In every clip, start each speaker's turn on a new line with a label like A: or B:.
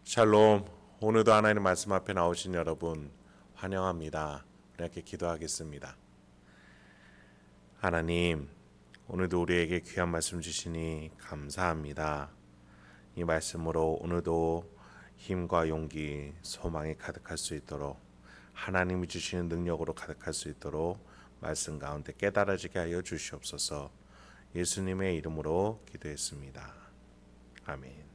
A: 샬롬. 오늘도 하나님 말씀 앞에 나오신 여러분 환영합니다. 우리 함께 기도하겠습니다. 하나님, 오늘도 우리에게 귀한 말씀 주시니 감사합니다. 이 말씀으로 오늘도 힘과 용기, 소망이 가득할 수 있도록, 하나님이 주시는 능력으로 가득할 수 있도록 말씀 가운데 깨달아지게 하여 주시옵소서. 예수님의 이름으로 기도했습니다. 아멘.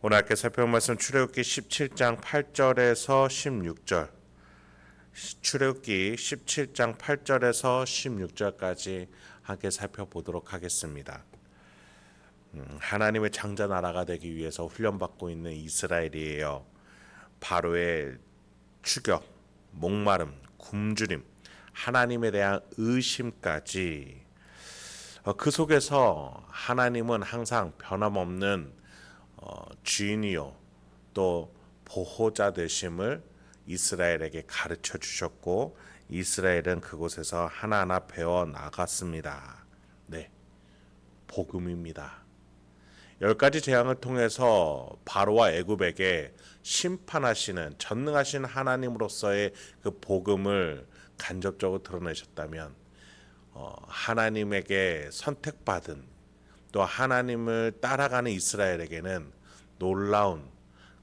A: 오늘 함께 살펴볼 말씀 출애굽기 17장 8절에서 16절. 출애굽기 17장 8절에서 16절까지 함께 살펴보도록 하겠습니다. 하나님의 장자 나라가 되기 위해서 훈련받고 있는 이스라엘이에요. 바로의 추격, 목마름, 굶주림, 하나님에 대한 의심까지, 그 속에서 하나님은 항상 변함없는 주인이요 또 보호자 되심을 이스라엘에게 가르쳐 주셨고, 이스라엘은 그곳에서 하나하나 배워 나갔습니다. 네, 복음입니다. 10가지 재앙을 통해서 바로와 애굽에게 심판하시는 전능하신 하나님으로서의 그 복음을 간접적으로 드러내셨다면, 하나님에게 선택받은 또 하나님을 따라가는 이스라엘에게는 놀라운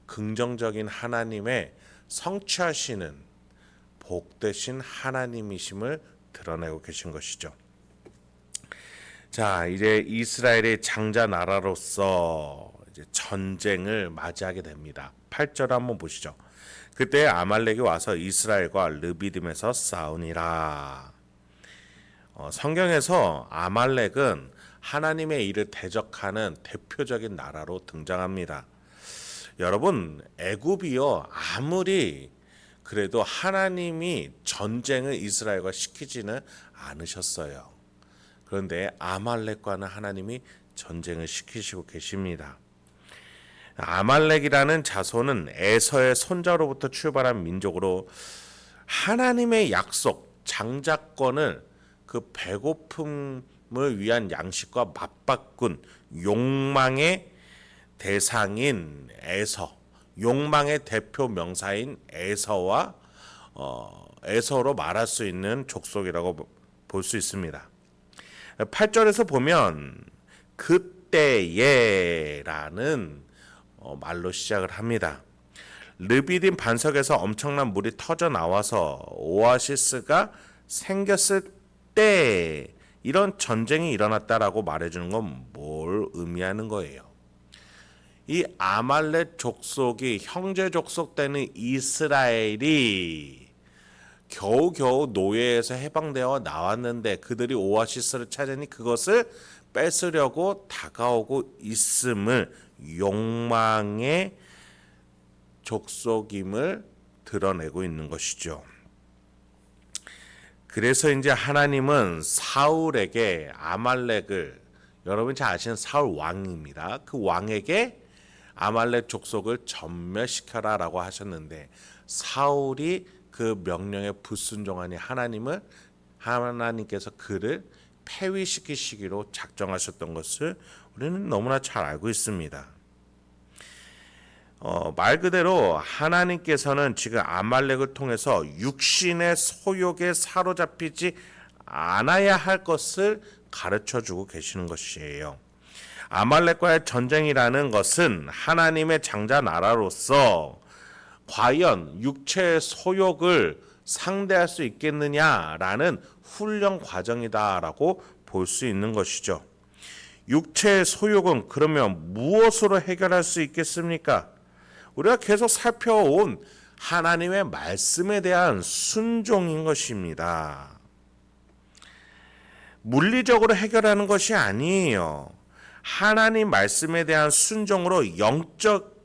A: 긍정적인 하나님의 성취하시는 복되신 하나님이심을 드러내고 계신 것이죠. 자, 이제 이스라엘의 장자 나라로서 이제 전쟁을 맞이하게 됩니다. 8절 한번 보시죠. 그때 아말렉이 와서 이스라엘과 르비딤에서 싸우니라. 성경에서 아말렉은 하나님의 일을 대적하는 대표적인 나라로 등장합니다. 여러분, 애굽이요 아무리 그래도 하나님이 전쟁을 이스라엘과 시키지는 않으셨어요. 그런데 아말렉과는 하나님이 전쟁을 시키시고 계십니다. 아말렉이라는 자손은 에서의 손자로부터 출발한 민족으로 하나님의 약속, 장자권을 그 배고픔을 위한 양식과 맞바꾼 욕망의 대상인 에서, 욕망의 대표 명사인 에서와 에서로 말할 수 있는 족속이라고 볼 수 있습니다. 8절에서 보면 그때에라는 말로 시작을 합니다. 르비딤 반석에서 엄청난 물이 터져 나와서 오아시스가 생겼을 때 이런 전쟁이 일어났다라고 말해주는 건 뭘 의미하는 거예요? 이 아말렉 족속이 형제 족속 되는 이스라엘이 겨우겨우 노예에서 해방되어 나왔는데 그들이 오아시스를 찾으니 그것을 뺏으려고 다가오고 있음을, 욕망의 족속임을 드러내고 있는 것이죠. 그래서 이제 하나님은 사울에게 아말렉을, 여러분 잘 아시는 사울 왕입니다. 그 왕에게 아말렉 족속을 전멸시켜라 라고 하셨는데, 사울이 그 명령에 불순종하니 하나님께서 그를 폐위시키시기로 작정하셨던 것을 우리는 너무나 잘 알고 있습니다. 말 그대로 하나님께서는 지금 아말렉을 통해서 육신의 소욕에 사로잡히지 않아야 할 것을 가르쳐주고 계시는 것이에요. 아말렉과의 전쟁이라는 것은 하나님의 장자 나라로서 과연 육체의 소욕을 상대할 수 있겠느냐라는 훈련 과정이다라고 볼 수 있는 것이죠. 육체의 소욕은 그러면 무엇으로 해결할 수 있겠습니까? 우리가 계속 살펴온 하나님의 말씀에 대한 순종인 것입니다. 물리적으로 해결하는 것이 아니에요. 하나님 말씀에 대한 순종으로 영적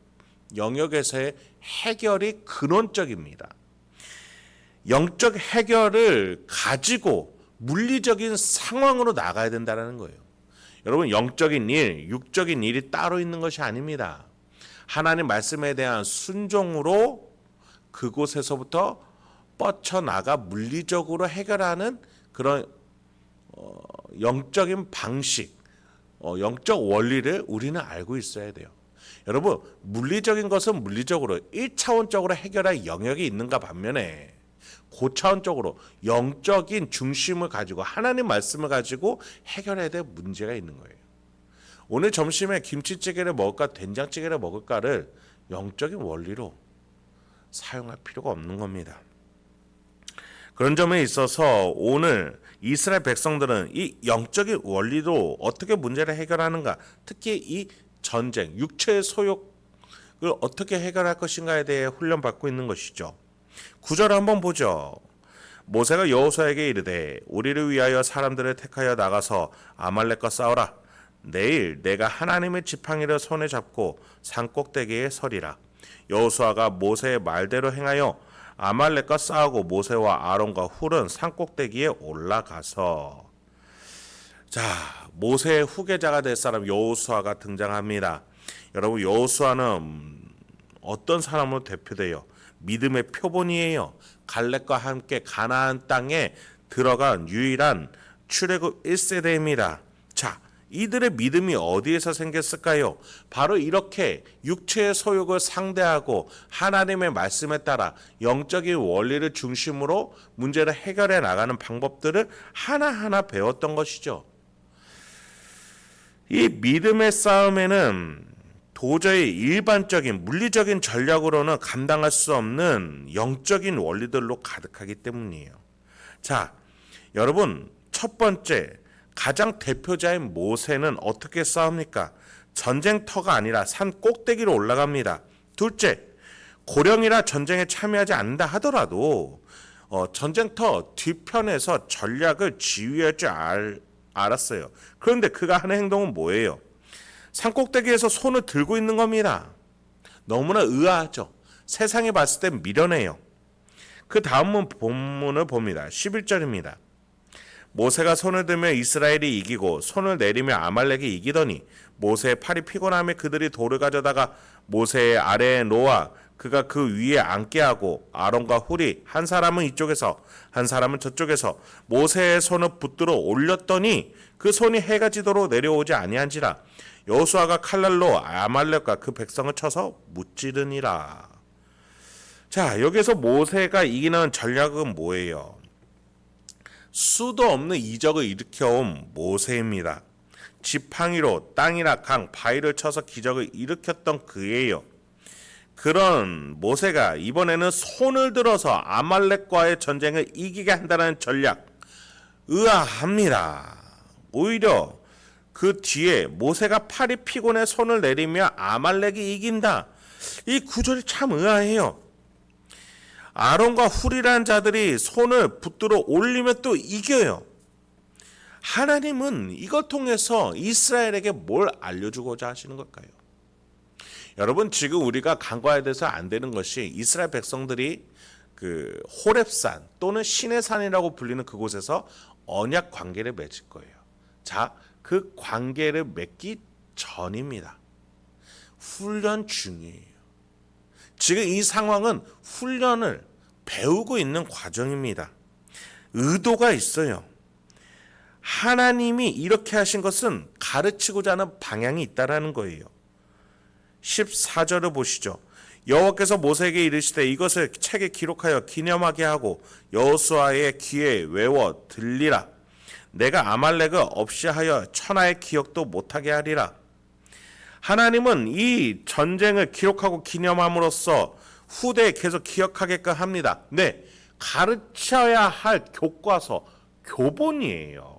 A: 영역에서의 해결이 근원적입니다. 영적 해결을 가지고 물리적인 상황으로 나가야 된다는 거예요. 여러분, 영적인 일, 육적인 일이 따로 있는 것이 아닙니다. 하나님 말씀에 대한 순종으로 그곳에서부터 뻗쳐나가 물리적으로 해결하는 그런 영적인 방식, 영적 원리를 우리는 알고 있어야 돼요. 여러분, 물리적인 것은 물리적으로 1차원적으로 해결할 영역이 있는가 반면에 고차원적으로 영적인 중심을 가지고 하나님 말씀을 가지고 해결해야 될 문제가 있는 거예요. 오늘 점심에 김치찌개를 먹을까 된장찌개를 먹을까를 영적인 원리로 사용할 필요가 없는 겁니다. 그런 점에 있어서 오늘 이스라엘 백성들은 이 영적인 원리로 어떻게 문제를 해결하는가, 특히 이 전쟁, 육체의 소욕을 어떻게 해결할 것인가에 대해 훈련받고 있는 것이죠. 9절 한번 보죠. 모세가 여호수아에게 이르되 우리를 위하여 사람들을 택하여 나가서 아말렉과 싸우라. 내일 내가 하나님의 지팡이를 손에 잡고 산꼭대기에 서리라. 여호수아가 모세의 말대로 행하여 아말렉과 싸우고 모세와 아론과 훌은 산꼭대기에 올라가서, 자, 모세의 후계자가 될 사람 여호수아가 등장합니다. 여러분, 여호수아는 어떤 사람으로 대표돼요? 믿음의 표본이에요. 갈렙과 함께 가나안 땅에 들어간 유일한 출애굽 1세대입니다. 자, 이들의 믿음이 어디에서 생겼을까요? 바로 이렇게 육체의 소욕을 상대하고 하나님의 말씀에 따라 영적인 원리를 중심으로 문제를 해결해 나가는 방법들을 하나하나 배웠던 것이죠. 이 믿음의 싸움에는 도저히 일반적인 물리적인 전략으로는 감당할 수 없는 영적인 원리들로 가득하기 때문이에요. 자, 여러분, 첫 번째, 가장 대표자인 모세는 어떻게 싸웁니까? 전쟁터가 아니라 산 꼭대기로 올라갑니다. 둘째, 고령이라 전쟁에 참여하지 않는다 하더라도 전쟁터 뒤편에서 전략을 지휘할 줄 알았어요. 그런데 그가 하는 행동은 뭐예요? 산 꼭대기에서 손을 들고 있는 겁니다. 너무나 의아하죠. 세상에 봤을 땐 미련해요. 그 다음 본문을 봅니다. 11절입니다. 모세가 손을 들며 이스라엘이 이기고 손을 내리며 아말렉이 이기더니 모세의 팔이 피곤하며 그들이 돌을 가져다가 모세의 아래에 놓아 그가 그 위에 앉게 하고 아론과 훌이 한 사람은 이쪽에서 한 사람은 저쪽에서 모세의 손을 붙들어 올렸더니 그 손이 해가 지도록 내려오지 아니한지라. 여호수아가 칼날로 아말렉과 그 백성을 쳐서 무찌르니라. 자, 여기서 모세가 이기는 전략은 뭐예요? 수도 없는 이적을 일으켜온 모세입니다. 지팡이로 땅이나 강, 바위를 쳐서 기적을 일으켰던 그예요. 그런 모세가 이번에는 손을 들어서 아말렉과의 전쟁을 이기게 한다는 전략, 의아합니다. 오히려 그 뒤에 모세가 팔이 피곤해 손을 내리며 아말렉이 이긴다. 이 구절이 참 의아해요. 아론과 훌이라는 자들이 손을 붙들어 올리면 또 이겨요. 하나님은 이걸 통해서 이스라엘에게 뭘 알려주고자 하시는 걸까요? 여러분, 지금 우리가 간과해야 돼서 안 되는 것이 이스라엘 백성들이 그 호렙산 또는 신의 산이라고 불리는 그곳에서 언약 관계를 맺을 거예요. 자, 그 관계를 맺기 전입니다. 훈련 중이에요. 지금 이 상황은 훈련을 배우고 있는 과정입니다. 의도가 있어요. 하나님이 이렇게 하신 것은 가르치고자 하는 방향이 있다라는 거예요. 14절을 보시죠. 여호와께서 모세에게 이르시되 이것을 책에 기록하여 기념하게 하고 여호수아의 귀에 외워 들리라. 내가 아말렉을 없이 하여 천하의 기억도 못하게 하리라. 하나님은 이 전쟁을 기록하고 기념함으로써 후대에 계속 기억하게끔 합니다. 네, 가르쳐야 할 교과서, 교본이에요.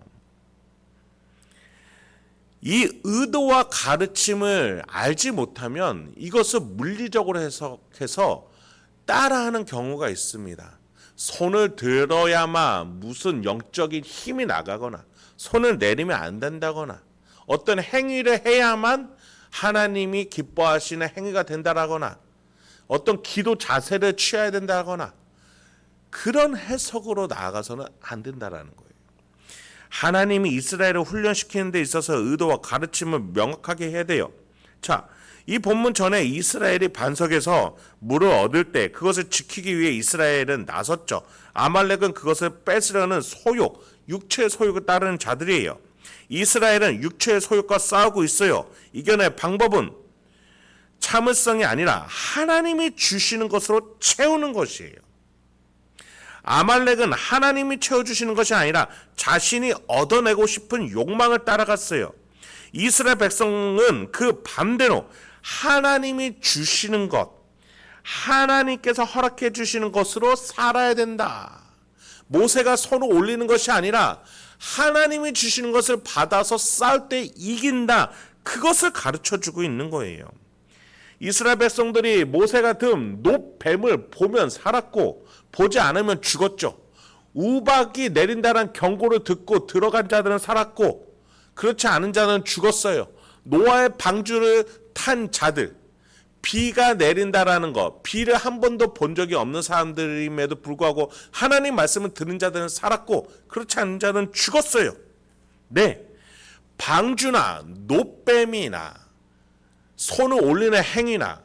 A: 이 의도와 가르침을 알지 못하면 이것을 물리적으로 해석해서 따라하는 경우가 있습니다. 손을 들어야만 무슨 영적인 힘이 나가거나 손을 내리면 안 된다거나 어떤 행위를 해야만 하나님이 기뻐하시는 행위가 된다라거나 어떤 기도 자세를 취해야 된다거나 그런 해석으로 나아가서는 안 된다라는 거예요. 하나님이 이스라엘을 훈련시키는 데 있어서 의도와 가르침을 명확하게 해야 돼요. 자, 이 본문 전에 이스라엘이 반석에서 물을 얻을 때 그것을 지키기 위해 이스라엘은 나섰죠. 아말렉은 그것을 뺏으려는 소욕, 육체의 소욕을 따르는 자들이에요. 이스라엘은 육체의 소욕과 싸우고 있어요. 이겨낼 방법은 참을성이 아니라 하나님이 주시는 것으로 채우는 것이에요. 아말렉은 하나님이 채워주시는 것이 아니라 자신이 얻어내고 싶은 욕망을 따라갔어요. 이스라엘 백성은 그 반대로 하나님이 주시는 것, 하나님께서 허락해 주시는 것으로 살아야 된다. 모세가 손을 올리는 것이 아니라 하나님이 주시는 것을 받아서 싸울 때 이긴다. 그것을 가르쳐주고 있는 거예요. 이스라엘 백성들이 모세가 든 노뱀을 보면 살았고 보지 않으면 죽었죠. 우박이 내린다는 경고를 듣고 들어간 자들은 살았고 그렇지 않은 자는 죽었어요. 노아의 방주를 탄 자들, 비가 내린다라는 것, 비를 한 번도 본 적이 없는 사람들임에도 불구하고 하나님 말씀을 듣는 자들은 살았고 그렇지 않은 자는 죽었어요. 네, 방주나 노뱀이나 손을 올리는 행위나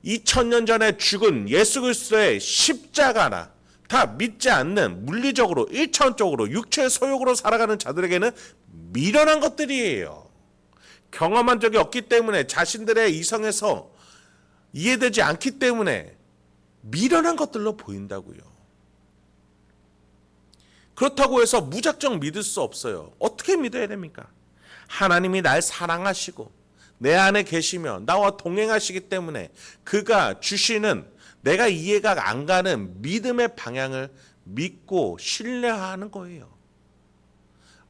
A: 2000년 전에 죽은 예수 그리스도의 십자가나 다 믿지 않는 물리적으로 일차원적으로 육체의 소욕으로 살아가는 자들에게는 미련한 것들이에요. 경험한 적이 없기 때문에 자신들의 이성에서 이해되지 않기 때문에 미련한 것들로 보인다고요. 그렇다고 해서 무작정 믿을 수 없어요. 어떻게 믿어야 됩니까? 하나님이 날 사랑하시고 내 안에 계시며 나와 동행하시기 때문에 그가 주시는 내가 이해가 안 가는 믿음의 방향을 믿고 신뢰하는 거예요.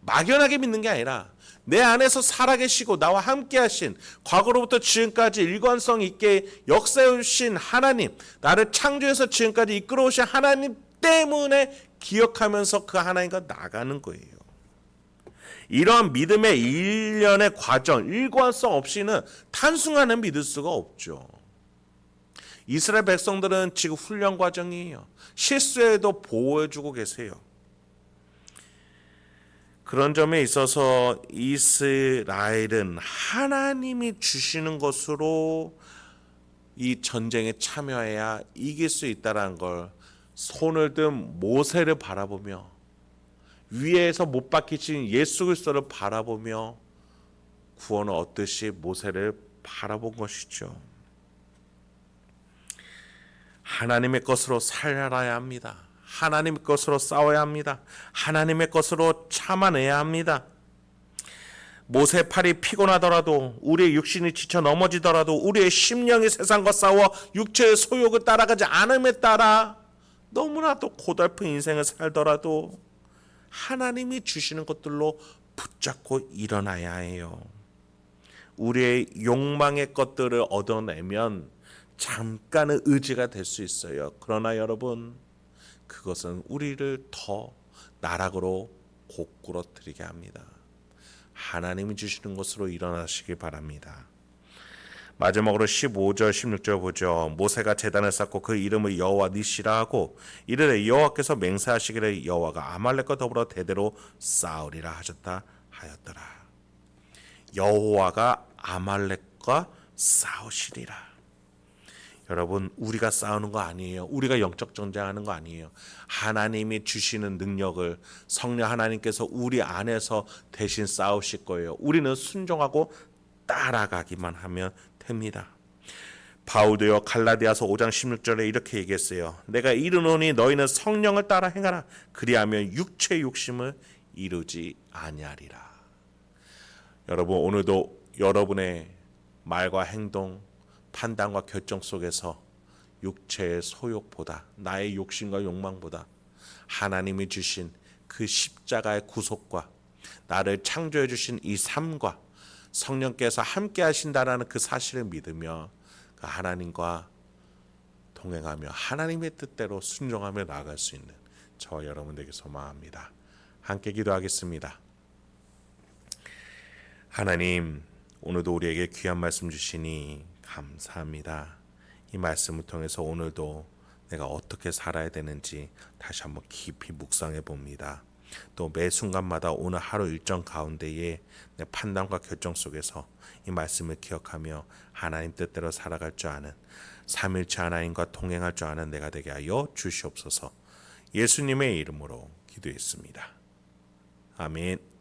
A: 막연하게 믿는 게 아니라 내 안에서 살아계시고 나와 함께 하신 과거로부터 지금까지 일관성 있게 역사해오신 하나님, 나를 창조해서 지금까지 이끌어오신 하나님 때문에 기억하면서 그 하나님과 나가는 거예요. 이러한 믿음의 일련의 과정, 일관성 없이는 단순하게 믿을 수가 없죠. 이스라엘 백성들은 지금 훈련 과정이에요. 실수에도 보호해주고 계세요. 그런 점에 있어서 이스라엘은 하나님이 주시는 것으로 이 전쟁에 참여해야 이길 수 있다는 걸 손을 든 모세를 바라보며 위에서 못 박히신 예수 그리스도를 바라보며 구원을 얻듯이 모세를 바라본 것이죠. 하나님의 것으로 살아야 합니다. 하나님의 것으로 싸워야 합니다. 하나님의 것으로 참아내야 합니다. 모세 팔이 피곤하더라도 우리의 육신이 지쳐 넘어지더라도 우리의 심령이 세상과 싸워 육체의 소욕을 따라가지 않음에 따라 너무나도 고달픈 인생을 살더라도 하나님이 주시는 것들로 붙잡고 일어나야 해요. 우리의 욕망의 것들을 얻어내면 잠깐의 의지가 될 수 있어요. 그러나 여러분, 그것은 우리를 더 나락으로 고꾸러뜨리게 합니다. 하나님이 주시는 것으로 일어나시기 바랍니다. 마지막으로 15절 16절 보죠. 모세가 제단을 쌓고 그 이름을 여호와 니시라 하고 이르되 여호와께서 맹세하시기를 여호와가 아말렉과 더불어 대대로 싸우리라 하셨다 하였더라. 여호와가 아말렉과 싸우시리라. 여러분, 우리가 싸우는 거 아니에요. 우리가 영적 전쟁하는 거 아니에요. 하나님이 주시는 능력을 성령 하나님께서 우리 안에서 대신 싸우실 거예요. 우리는 순종하고 따라가기만 하면 됩니다. 바울도요, 갈라디아서 5장 16절에 이렇게 얘기했어요. 내가 이르노니 너희는 성령을 따라 행하라. 그리하면 육체의 욕심을 이루지 아니하리라. 여러분, 오늘도 여러분의 말과 행동, 판단과 결정 속에서 육체의 소욕보다, 나의 욕심과 욕망보다 하나님이 주신 그 십자가의 구속과 나를 창조해 주신 이 삶과 성령께서 함께 하신다라는 그 사실을 믿으며 그 하나님과 동행하며 하나님의 뜻대로 순종하며 나아갈 수 있는 저와 여러분에게 소망합니다. 함께 기도하겠습니다. 하나님, 오늘도 우리에게 귀한 말씀 주시니 감사합니다. 이 말씀을 통해서 오늘도 내가 어떻게 살아야 되는지 다시 한번 깊이 묵상해 봅니다. 또 매 순간마다 오늘 하루 일정 가운데에 내 판단과 결정 속에서 이 말씀을 기억하며 하나님 뜻대로 살아갈 줄 아는 삼일체 하나님과 동행할 줄 아는 내가 되게 하여 주시옵소서. 예수님의 이름으로 기도했습니다. 아멘.